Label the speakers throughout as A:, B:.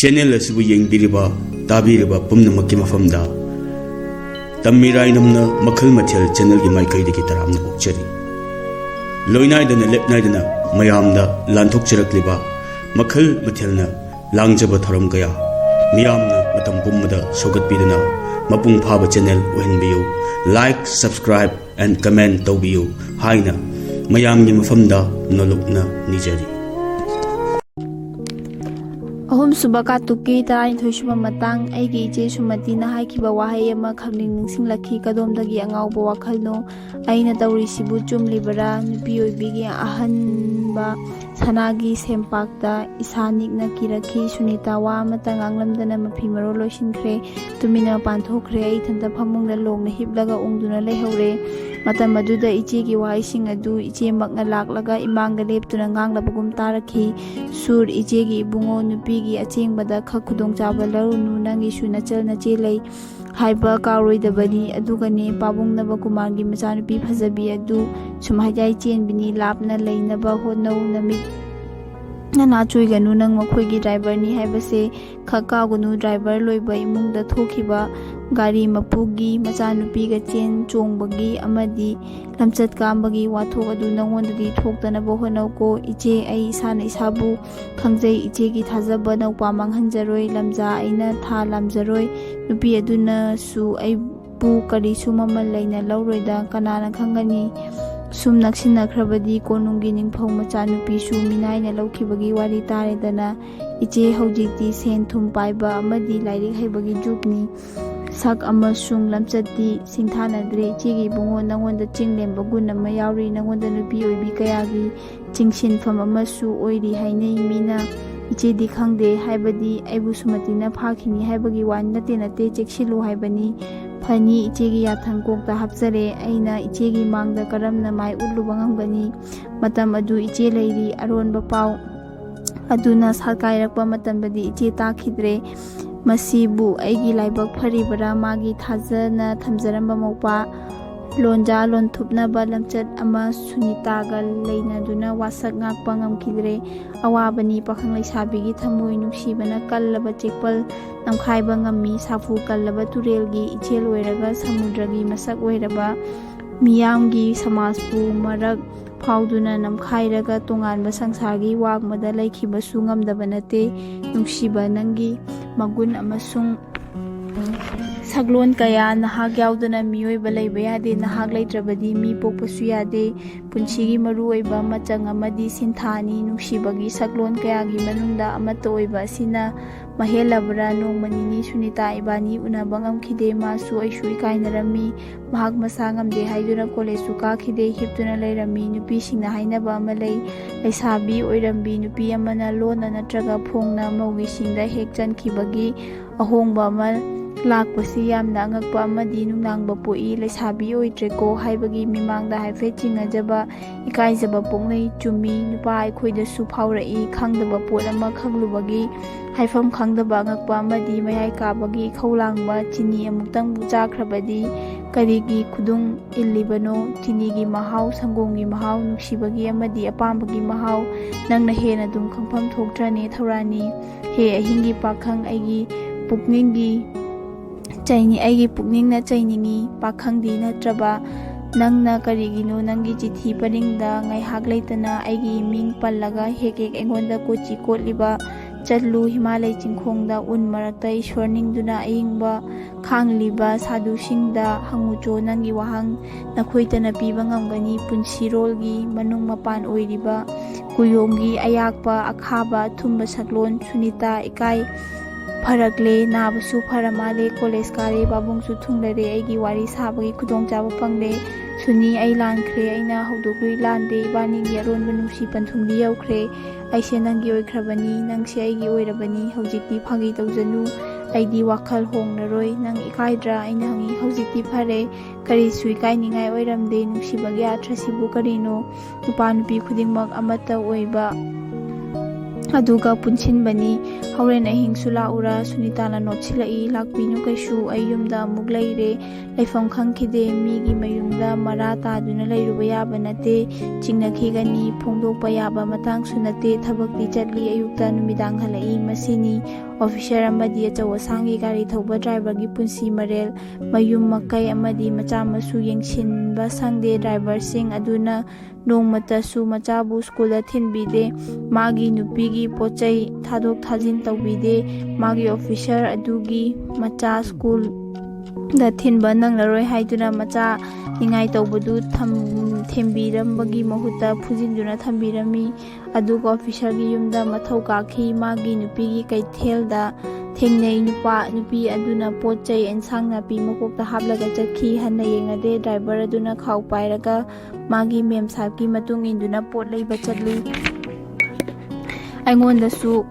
A: channel asibu yengbiriba tabiriba pumnamakki mafamda tammirai namna Makhal-Mathel channel gi maikai taramna okchari loinaidana lepnaidana mayamda lanthokchirakliba Makhal-Mathelna langjaba tharam kaya miyamna matam pummada sogatpidana mapung phaba channel ohenbiyu like subscribe and comment tawbiyu haina mayamgi mafamda nolokna nijari
B: Ahum subaka tuki tarai thoishuma matang aigi ije sumati na haikiba wahai ama khangling ningsing lakhi kadomdagi angauba wakhalno aina tawri sibu chumlibara nupi oibigi ahan ba sanagi sempakta isanikna kirakhi sunita wa amata nganglamdana mafi maro loisinkhre tumina panthokre ai thanta phamungda longna hiblaga ungduna leihore matam aduda ichegi waising adu iche makna laklaga imangda leptuna nganglabagum tarakhi sur ichegi ibungo nupigi achengbada khakudong chaba larunu nangi su nachal nache lei haiba karoidabani adugane pabungnaba kumargi machanupi phajabi adu sumhajai chenbini lapna leinaba honau namit nana choiganu nang makhoigi driver ni haibase khakagunu driver loiba imungda thokhiba gari mapugi machanupi ga chen chongbagi amadi lamchat kambagi wathok adu nangondadi thoktanaba honauko iche ai isana isabu khangjai iche gi thajaba naupa manghanjaroi lamja aina tha lamjaroi nupi aduna su ai bu kari sumamal leina lauroida kanana khangani sum naksinakhrabadi konungi ningphau machanupi su minaina laukhibagi wari taredana iche haujikti sen thum paiba amadi lairik haibagi jukni sak amasung lamchati singthanadre ichegi bungo nangonda chinglemba gun ama yauri nangonda nupi oibi kayagi chingsinfam amasu oiri hainei mina ichedi khangde haibadi aibu sumatina phakhini haibagi wan nate cheksilu haibani phani ichegi yathang kokta hapsare aina ichegi mangda karamna mai ulluba ngamgani matam adu iche leiri aronba pau aduna sarkairakpa matambadi iche takhidre masibu aigi laibak pharibara magi thajana thamjaramba maupa lonja lonthupnaba lamchat ama sunitaga leinaduna wasak ngakpa ngamkidre awabani pakhang leisabigi thamoi nuksibana kallaba chekpal namkhaiba ngammi safu kallaba turelgi ichel oiraga samudragi masak oiraba miyamgi samajpu marak fauduna namkhairaga tonganba sangsargi wagmada laikhibasu ngamdaba nate nuksiba nangi magun amasung saglon kaya nahak yaudana mioiba leiba yade nahak leitrabadi mi pokpasu yade punchigi maru oiba machang amadi sinthani nuksibagi saglon kayagi manungda amata oiba asina mahelabra nongmanini sunita ibani unaba ngamkhide masu aishu ikainarami mahak masa ngamde haiduna college kakhide hiptuna leirami nupi singna hainaba ama lei leisabi oirambi nupi amana lona natraga phongna maugi singda hek chankhibagi ahongba ama lakpasi yamna angakpa amadi nungnangba poi leisabi oitreko haibagi mimangda haifet chingajaba ikaijaba ponglei chumi nupa aikhoida su phaurai khangdaba pot ama khanglubagi haifam khangdaba angakpa amadi mayai kabagi khawlangba chini amuktang bu chakhrabadi karigi khudung illibano chini gi mahau sangongi mahau nuksibagi amadi apambagi mahau nangna hena dum khangpham thoktrane thorani he ahingi pakhang aigi pukningi chaini aigi pukningna chainingi pakhangdi natraba nangna karigino nangi chithi paringda ngai hak leitana aigi ming pallaga hekek engonda kochi kotliba chatlu himalay chingkhongda un marakta ishwarningduna aingba khangliba sadusingda hangucho nangi wahang nakhoitana piba ngamgani punsirolgi manung mapan oiriba kuyonggi ayakpa akhaba thumba saklon sunita ikai farakle nabasu faramale college kare babungsu thunglare aigi wari sabagi khudong chaba pangle suni ai lankhre aina hawdokui lande ibani gi aronba nusi panthumli yaukhre aise nangi oikhrabani nangse aigi oirabani hawjikti phagi tawjanu aidi wakhal hongnaroi nang ikaidra aina hangi hawjikti phare kari sui kainingai oiramde nusibagi athrasibu karino nupa nupi khudingmak amata oiba aduga punchinbani hauren ahing sula ura sunitana notsilai lakpinu kaisu ayumda amuk leire leifam khangkhide migi mayumda marata duna leiruba yaba nate chingnakhigani phongdokpa yaba matang sunate thabakti chatli ayukta numidang halai masini officer ꯑꯃꯗꯤ ꯑꯆꯧ ꯑꯁꯥꯡꯒꯤ ꯒꯥꯔꯤ ꯊꯧꯕ ꯗ꯭ꯔꯥꯏꯚꯔꯒꯤ ꯄꯨꯟꯁꯤ ꯃꯔꯦꯜ, ꯃꯌꯨꯝ ꯃꯀꯩ ꯑꯃꯗꯤ ꯃꯆꯥ ꯃꯁꯨ ꯌꯦꯡꯁꯤꯟꯕ ꯁꯪꯗꯦ ꯗ꯭ꯔꯥꯏꯚꯔꯁꯤꯡ ꯑꯗꯨꯅ ꯅꯣꯡꯃꯇꯁꯨ ꯃꯆꯥꯕꯨ ꯁ꯭ꯀꯨꯜꯗ ꯊꯤꯟꯕꯤꯗꯦ, ꯃꯥꯒꯤ ꯅꯨꯄꯤꯒꯤ ꯄꯣꯠꯆꯩ ꯊꯥꯗꯣꯛ ꯊꯥꯖꯤꯟ ꯇꯧꯕꯤꯗꯦ, ꯃꯥꯒꯤ ꯑꯣꯐꯤꯁꯔ ꯑꯗꯨꯒꯤ ꯃꯆꯥ ꯁ꯭ꯀꯨꯜꯗ ꯊꯤꯟꯕ ꯅꯪꯂꯔꯣꯏ ꯍꯥꯏꯗꯨꯅ ꯃꯆꯥ ꯅꯤꯡꯉꯥꯏ ꯇꯧꯕꯗꯨ ꯊꯦꯝꯕꯤꯔꯝꯕꯒꯤ ꯃꯍꯨꯠꯇ ꯐꯨꯖꯤꯟꯗꯨꯅ ꯊꯝꯕꯤꯔꯝꯃꯤ꯫ ꯑꯗꯨꯒ ꯑꯣꯐꯤꯁꯔꯒꯤ ꯌꯨꯝꯗ ꯃꯊꯧ ꯀꯥꯈꯤ, ꯃꯥꯒꯤ ꯅꯨꯄꯤꯒꯤ ꯀꯩꯊꯦꯜꯗ ꯊꯦꯡꯅꯩ, ꯅꯨꯄꯤ ꯑꯗꯨꯅ ꯄꯣꯠ ꯆꯩ ꯑꯦꯟꯁꯥꯡ ꯅꯥꯄꯤ ꯃꯀꯣꯛꯇ ꯍꯥꯞꯂꯒ ꯆꯠꯈꯤ, ꯍꯟꯅ ꯌꯦꯡꯅꯗꯦ, ꯗ꯭ꯔꯥꯏꯚꯔ ꯑꯗꯨꯅ ꯈꯥꯎ ꯄꯥꯏꯔꯒ ꯃꯥꯒꯤ ꯃꯦꯝꯁꯥꯍꯦꯕꯀꯤ ꯃꯇꯨꯡ ꯏꯟꯗꯨꯅ ꯄꯣꯠ ꯂꯩꯕ ꯆꯠꯂꯤ꯫ ꯑꯩꯉꯣꯟꯗꯁꯨ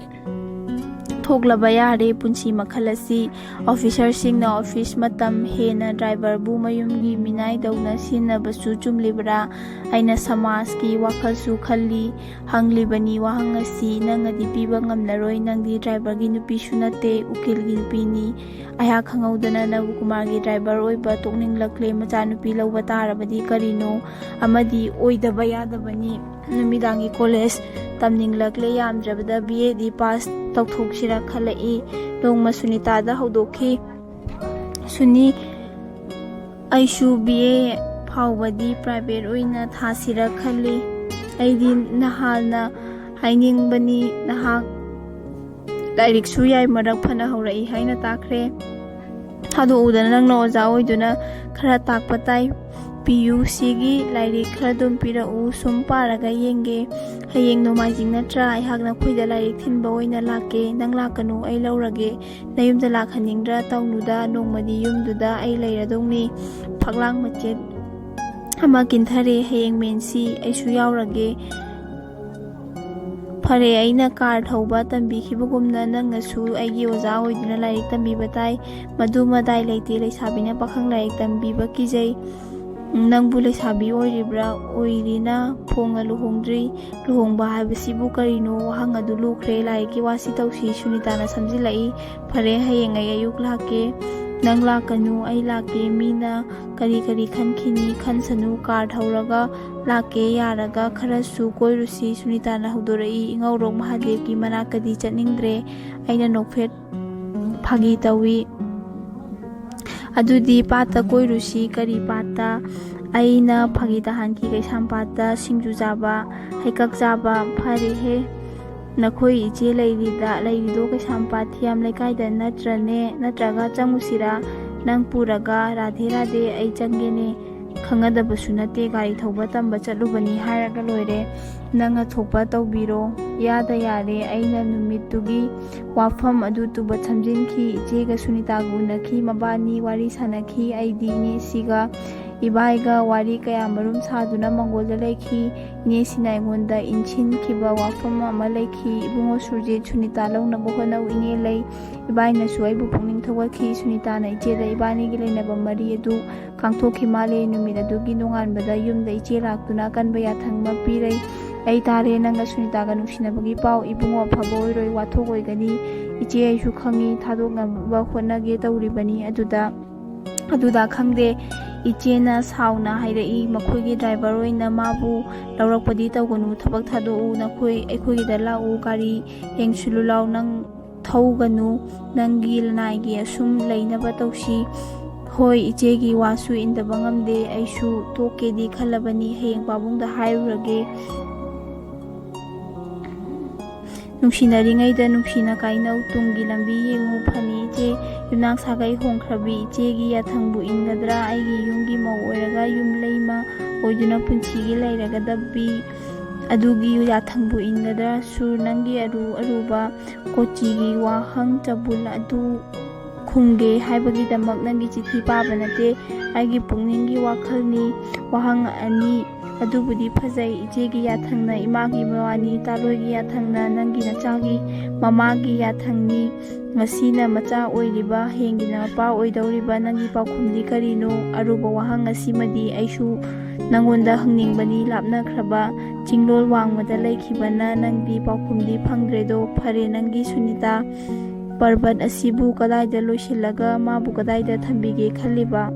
B: ꯊꯣꯛꯂꯕ ꯌꯥꯔꯦ ꯄꯨꯟꯁꯤ ꯃꯈꯜ ꯑꯁꯤ꯫ ꯑꯣꯐꯤꯁꯔꯁꯤꯡꯅ ꯑꯣꯐꯤꯁ ꯃꯇꯝ ꯍꯦꯟꯅ ꯗ꯭ꯔꯥꯏꯚꯔꯕꯨ ꯃꯌꯨꯝꯒꯤ ꯃꯤꯅꯥꯏꯗꯧꯅ ꯁꯤꯖꯤꯟꯅꯕꯁꯨ ꯆꯨꯝꯂꯤꯕ꯭ꯔꯥ? ꯑꯩꯅ ꯁꯃꯥꯖꯀꯤ ꯋꯥꯈꯜꯁꯨ ꯈꯜꯂꯤ, ꯍꯪꯂꯤꯕꯅꯤ ꯋꯥꯍꯪ ꯑꯁꯤ꯫ ꯅꯪꯅꯗꯤ ꯄꯤꯕ ꯉꯝꯂꯔꯣꯏ, ꯅꯪꯗꯤ ꯗ꯭ꯔꯥꯏꯚꯔꯒꯤ ꯅꯨꯄꯤꯁꯨ ꯅꯠꯇꯦ, ꯎꯀꯤꯜꯒꯤ ꯅꯨꯄꯤꯅꯤ꯫ ꯑꯩꯍꯥꯛ ꯈꯪꯍꯧꯗꯅ ꯅꯕꯀꯨꯃꯥꯔꯒꯤ ꯗ꯭ꯔꯥꯏꯚꯔ ꯑꯣꯏꯕ ꯇꯣꯛꯅꯤꯡꯂꯛꯂꯦ꯫ ꯃꯆꯥꯅꯨꯄꯤ ꯂꯧꯕ ꯇꯥꯔꯕꯗꯤ ꯀꯔꯤꯅꯣ ꯑꯃꯗꯤ ꯑꯣꯏꯗꯕ ꯌꯥꯗꯕꯅꯤ꯫ ꯅꯨꯃꯤꯗꯥꯡꯒꯤ ꯀꯣꯂꯦꯖ ꯇꯝꯅꯤꯡꯂꯛꯂꯦ, ꯌꯥꯝꯗ꯭ꯔꯕꯗ BA ꯄꯥꯁ ꯇꯧꯊꯣꯛꯁꯤꯔꯥ ꯈꯜꯂꯛꯏ꯫ ꯅꯣꯡꯃ ꯁꯨꯅꯤꯇꯥꯗ ꯍꯧꯗꯣꯛꯈꯤ, ꯁꯨꯅꯤ, ꯑꯩꯁꯨ BA ꯐꯥꯎꯕꯗꯤ ꯄ꯭ꯔꯥꯏꯚꯦꯠ ꯑꯣꯏꯅ ꯊꯥꯁꯤꯔꯥ ꯈꯜꯂꯤ꯫ ꯑꯩꯗꯤ ꯅꯍꯥꯜꯅ ꯍꯥꯏꯅꯤꯡꯕꯅꯤ, ꯅꯍꯥꯛ ꯂꯥꯏꯔꯤꯛꯁꯨ ꯌꯥꯏꯃꯔꯛ ꯐꯅ ꯍꯧꯔꯛꯏ ꯍꯥꯏꯅ ꯇꯥꯈ꯭ꯔꯦ꯫ ꯊꯥꯗꯣꯛꯎꯗꯅ ꯅꯪꯅ ꯑꯣꯖꯥ ꯑꯣꯏꯗꯨꯅ ꯈꯔ ꯇꯥꯛꯄ ꯇꯥꯏ꯫ PUCꯒꯤ ꯂꯥꯏꯔꯤꯛ ꯈꯔꯗꯨꯝ ꯄꯤꯔꯛꯎ, ꯁꯨꯝ ꯄꯥꯔꯒ ꯌꯦꯡꯒꯦ꯫ ꯍꯌꯦꯡ ꯅꯣꯡꯃꯥꯏꯖꯤꯡ ꯅꯠꯇ꯭ꯔꯥ? ꯑꯩꯍꯥꯛ ꯅꯈꯣꯏꯗ ꯂꯥꯏꯔꯤꯛ ꯊꯤꯟꯕ ꯑꯣꯏꯅ ꯂꯥꯛꯀꯦ꯫ ꯅꯪ ꯂꯥꯛꯀꯅꯨ, ꯑꯩ ꯂꯧꯔꯒꯦ꯫ ꯅꯌꯨꯝꯗ ꯂꯥꯛꯍꯟꯅꯤꯡꯗ꯭ꯔꯥ? ꯇꯧꯅꯨꯗ, ꯅꯣꯡꯃꯗꯤ ꯌꯨꯝꯗꯨꯗ ꯑꯩ ꯂꯩꯔꯗꯧꯅꯤ꯫ ꯐꯛꯂꯥꯡ ꯃꯆꯦꯠ ꯑꯃ ꯀꯤꯟꯊꯔꯦ, ꯍꯌꯦꯡ ꯃꯦꯟꯁꯤ, ꯑꯩꯁꯨ ꯌꯥꯎꯔꯒꯦ꯫ ꯐꯔꯦ, ꯑꯩꯅ ꯀꯥꯔ ꯊꯧꯕ ꯇꯝꯕꯤꯈꯤꯕꯒꯨꯝꯅ ꯅꯪꯅꯁꯨ ꯑꯩꯒꯤ ꯑꯣꯖꯥ ꯑꯣꯏꯗꯨꯅ ꯂꯥꯏꯔꯤꯛ ꯇꯝꯕꯤꯕ ꯇꯥꯏ꯫ ꯃꯗꯨ ꯃꯗꯥꯏ ꯂꯩꯇꯦ, ꯂꯩꯁꯥꯕꯤꯅ ꯄꯥꯈꯪ ꯂꯥꯏꯔꯤꯛ ꯇꯝꯕꯤꯕ ꯀꯤꯖꯩ꯫ ꯅꯪꯕꯨ ꯂꯩꯁꯥꯕꯤ ꯑꯣꯏꯔꯤꯕ꯭ꯔꯥ? ꯑꯣꯏꯔꯤꯅ, ꯐꯣꯡꯅ ꯂꯨꯍꯣꯡꯗ꯭ꯔꯤ꯫ ꯂꯨꯍꯣꯡꯕ ꯍꯥꯏꯕꯁꯤꯕꯨ ꯀꯔꯤꯅꯣ? ꯋꯥꯍꯪ ꯑꯗꯨ ꯂꯨꯈ꯭ꯔꯦ꯫ ꯂꯥꯏꯔꯤꯛꯀꯤ ꯋꯥꯁꯤ ꯇꯧꯁꯤ, ꯁꯨꯅꯤꯇꯥꯅ ꯁꯝꯖꯤꯜꯂꯛꯏ꯫ ꯐꯔꯦ, ꯍꯌꯦꯡ ꯑꯩ ꯑꯌꯨꯛ ꯂꯥꯛꯀꯦ꯫ ꯅꯪ ꯂꯥꯛꯀꯅꯨ, ꯑꯩ ꯂꯥꯛꯀꯦ꯫ ꯃꯤꯅ ꯀꯔꯤ ꯈꯟꯈꯤꯅꯤ? ꯈꯟꯁꯅꯨ, ꯀꯥꯔ ꯊꯧꯔꯒ ꯂꯥꯛꯀꯦ, ꯌꯥꯔꯒ ꯈꯔꯁꯨ ꯀꯣꯏꯔꯨꯁꯤ꯫ ꯁꯨꯅꯤꯇꯥꯅ ꯍꯧꯗꯣꯔꯛꯏ꯫ ꯏꯉꯧꯔꯣꯛ ꯃꯍꯥꯗꯦꯕꯀꯤ ꯃꯅꯥꯛꯇꯗꯤ ꯆꯠꯅꯤꯡꯗ꯭ꯔꯦ꯫ ꯑꯩꯅ ꯅꯣꯛꯐꯦꯠ ꯐꯥꯒꯤ ꯇꯧꯏ꯫ ꯑꯗꯨꯗꯤ ꯄꯥꯠꯇ ꯀꯣꯏꯔꯨꯁꯤ꯫ ꯀꯔꯤ ꯄꯥꯠꯇ? ꯑꯩꯅ ꯐꯥꯒꯤ ꯇꯥꯍꯟꯈꯤ꯫ ꯀꯩꯁꯥꯝꯄꯥꯠꯇ ꯁꯤꯡꯖꯨ ꯆꯥꯕ, ꯍꯩꯀꯛ ꯆꯥꯕ꯫ ꯐꯔꯦꯍꯦ, ꯅꯈꯣꯏ ꯏꯆꯦ ꯂꯩꯔꯤꯗꯣ ꯀꯩꯁꯥꯝꯄꯥꯠ ꯊꯤꯌꯥꯝ ꯂꯩꯀꯥꯏꯗ ꯅꯠꯇ꯭ꯔꯅꯦ? ꯅꯠꯇ꯭ꯔꯒ ꯆꯪꯉꯨꯁꯤꯔꯥ? ꯅꯪ ꯄꯨꯔꯒ? ꯔꯥꯙꯦ ꯔꯥꯙꯦ, ꯑꯩ ꯆꯪꯒꯦꯅꯦ꯫ ꯈꯪꯒꯗꯕꯁꯨ ꯅꯠꯇꯦ, ꯒꯥꯔꯤ ꯊꯧꯕ ꯇꯝꯕ ꯆꯠꯂꯨꯕꯅꯤ ꯍꯥꯏꯔꯒ ꯂꯣꯏꯔꯦ꯫ ꯅꯪꯅ ꯊꯣꯛꯄ ꯇꯧꯕꯤꯔꯣ꯫ ꯌꯥꯗ ꯌꯥꯔꯦ꯫ ꯑꯩꯅ ꯅꯨꯃꯤꯠꯇꯨꯒꯤ ꯋꯥꯐꯝ ꯑꯗꯨ ꯇꯨꯕ ꯊꯝꯖꯤꯟꯈꯤ꯫ ꯏꯆꯦꯒ ꯁꯨꯅꯤꯇꯥꯒ ꯎꯅꯈꯤ, ꯃꯕꯥꯅꯤ ꯋꯥꯔꯤ ꯁꯥꯅꯈꯤ꯫ ꯑꯩꯗꯤ ꯏꯅꯦꯁꯤꯒ ꯏꯕꯥꯏꯒ ꯋꯥꯔꯤ ꯀꯌꯥ ꯃꯔꯨꯝ ꯁꯥꯗꯨꯅ ꯃꯪꯒꯣꯜꯗ ꯂꯩꯈꯤ꯫ ꯏꯅꯦꯁꯤꯅ ꯑꯩꯉꯣꯟꯗ ꯏꯟꯁꯤꯟꯈꯤꯕ ꯋꯥꯐꯝ ꯑꯃ ꯂꯩꯈꯤ꯫ ꯏꯕꯨꯡꯉꯣ ꯁꯨꯔꯖꯤꯠ, ꯁꯨꯅꯤꯇꯥ ꯂꯧꯅꯕ ꯍꯣꯠꯅꯧ, ꯏꯅꯦ ꯂꯩ꯫ ꯏꯕꯥꯏꯅꯁꯨ ꯑꯩꯕꯨ ꯄꯨꯛꯅꯤꯡ ꯊꯧꯒꯠꯈꯤ꯫ ꯁꯨꯅꯤꯇꯥꯅ ꯏꯆꯦꯗ ꯏꯕꯥꯅꯤꯒꯤ ꯂꯩꯅꯕ ꯃꯔꯤ ꯑꯗꯨ ꯀꯥꯡꯊꯣꯛꯈꯤ ꯃꯥꯜꯂꯦ꯫ ꯅꯨꯃꯤꯠ ꯑꯗꯨꯒꯤ ꯅꯣꯡꯉꯥꯟꯕꯗ ꯌꯨꯝꯗ ꯏꯆꯦ ꯂꯥꯛꯇꯨꯅ ꯑꯀꯟꯕ ꯌꯥꯊꯪ ꯑꯃ ꯄꯤꯔꯩ꯫ ꯑꯩ ꯇꯥꯔꯦ, ꯅꯪꯒ ꯁꯨꯅꯤꯇꯥꯒ ꯅꯨꯡꯁꯤꯅꯕꯒꯤ ꯄꯥꯎ꯫ ꯏꯕꯨꯡꯉꯣ ꯑꯐꯕ ꯑꯣꯏꯔꯣꯏ, ꯋꯥꯊꯣꯛ ꯑꯣꯏꯒꯅꯤ꯫ ꯏꯆꯦ, ꯑꯩꯁꯨ ꯈꯪꯏ, ꯊꯥꯗꯣꯛꯅꯕ ꯍꯣꯠꯅꯒꯦ ꯇꯧꯔꯤꯕꯅꯤ꯫ ꯑꯗꯨꯗ ꯈꯪꯗꯦ꯫ ꯏꯆꯦꯅ ꯁꯥꯎꯅ ꯍꯥꯏꯔꯛꯏ, ꯃꯈꯣꯏꯒꯤ ꯗ꯭ꯔꯥꯏꯚꯔ ꯑꯣꯏꯅ ꯃꯥꯕꯨ ꯂꯧꯔꯛꯄꯗꯤ ꯇꯧꯒꯅꯨ, ꯊꯕꯛ ꯊꯥꯗꯣꯛꯎ, ꯑꯩꯈꯣꯏꯒꯤꯗ ꯂꯥꯛꯎ, ꯒꯥꯔꯤ ꯌꯦꯡꯁꯤꯜꯂꯨ ꯂꯥꯎ, ꯅꯪ ꯊꯧꯒꯅꯨ, ꯅꯪꯒꯤ ꯂꯅꯥꯏꯒꯤ ꯑꯁꯨꯝ ꯂꯩꯅꯕ ꯇꯧꯁꯤ꯫ ꯍꯣꯏ, ꯏꯆꯦꯒꯤ ꯋꯥꯁꯨ ꯏꯟꯗꯕ ꯉꯝꯗꯦ꯫ ꯑꯩꯁꯨ ꯇꯣꯛꯀꯦꯗꯤ ꯈꯜꯂꯕꯅꯤ, ꯍꯌꯦꯡ ꯄꯥꯕꯨꯡꯗ ꯍꯥꯏꯔꯨꯔꯒꯦ꯫ ꯅꯨꯡꯁꯤꯅꯔꯤꯉꯩꯗ ꯅꯨꯡꯁꯤꯅ ꯀꯥꯏꯅꯧ, ꯇꯨꯡꯒꯤ ꯂꯝꯕꯤ ꯌꯦꯡꯉꯨ꯫ ꯐꯅꯤ ꯏꯆꯦ꯫ ꯌꯨꯝꯅꯥꯛ ꯁꯥꯒꯩ ꯍꯣꯡꯈ꯭ꯔꯕꯤ ꯏꯆꯦꯒꯤ ꯌꯥꯊꯪꯕꯨ ꯏꯟꯒꯗ꯭ꯔꯥ? ꯑꯩꯒꯤ ꯌꯨꯝꯒꯤ ꯃꯧ ꯑꯣꯏꯔꯒ ꯌꯨꯝꯂꯩꯃ ꯑꯣꯏꯗꯨꯅ ꯄꯨꯟꯁꯤꯒꯤ ꯂꯩꯔꯒꯗꯕꯤ ꯑꯗꯨꯒꯤ ꯌꯥꯊꯪꯕꯨ ꯏꯟꯒꯗ꯭ꯔꯥ? ꯁꯨꯔ, ꯅꯪꯒꯤ ꯑꯔꯨꯕ ꯀꯣꯆꯤꯒꯤ ꯋꯥꯍꯪ ꯆꯕꯨꯜ ꯑꯗꯨ ꯈꯨꯝꯒꯦ ꯍꯥꯏꯕꯒꯤꯗꯃꯛ ꯅꯪꯒꯤ ꯆꯤꯊꯤ ꯄꯥꯕ ꯅꯠꯇꯦ, ꯑꯩꯒꯤ ꯄꯨꯛꯅꯤꯡꯒꯤ ꯋꯥꯈꯜꯅꯤ꯫ ꯋꯥꯍꯪ ꯑꯅꯤ ꯑꯗꯨꯕꯨꯗꯤ ꯐꯖꯩ꯫ ꯏꯆꯦꯒꯤ ꯌꯥꯊꯪꯅ ꯏꯃꯥꯒꯤ ꯃꯋꯥꯅꯤ, ꯇꯥꯂꯣꯏꯒꯤ ꯌꯥꯊꯪꯅ ꯅꯪꯒꯤ ꯅꯆꯥꯒꯤ ꯃꯃꯥꯒꯤ ꯌꯥꯊꯪꯅꯤ꯫ ꯉꯁꯤꯅ ꯃꯆꯥ ꯑꯣꯏꯔꯤꯕ, ꯍꯌꯦꯡꯒꯤꯅ ꯃꯄꯥ ꯑꯣꯏꯗꯧꯔꯤꯕ ꯅꯪꯒꯤ ꯄꯥꯎꯈꯨꯝꯗꯤ ꯀꯔꯤꯅꯣ? ꯑꯔꯨꯕ ꯋꯥꯍꯪ ꯑꯁꯤꯃꯗꯤ ꯑꯩꯁꯨ ꯅꯪꯉꯣꯟꯗ ꯍꯪꯅꯤꯡꯕꯅꯤ꯫ ꯂꯥꯞꯅꯈ꯭ꯔꯕ ꯆꯤꯡꯂꯣꯜ ꯋꯥꯡꯃꯗ ꯂꯩꯈꯤꯕꯅ ꯅꯪꯗꯤ ꯄꯥꯎꯈꯨꯝꯗꯤ ꯐꯪꯗ꯭ꯔꯦꯗꯣ꯫ ꯐꯔꯦ, ꯅꯪꯒꯤ ꯁꯨꯅꯤꯇꯥ ꯄꯔꯕꯠ ꯑꯁꯤꯕꯨ ꯀꯗꯥꯏꯗ ꯂꯣꯏꯁꯤꯜꯂꯒ ꯃꯥꯕꯨ ꯀꯗꯥꯏꯗ ꯊꯝꯕꯤꯒꯦ ꯈꯜꯂꯤꯕ?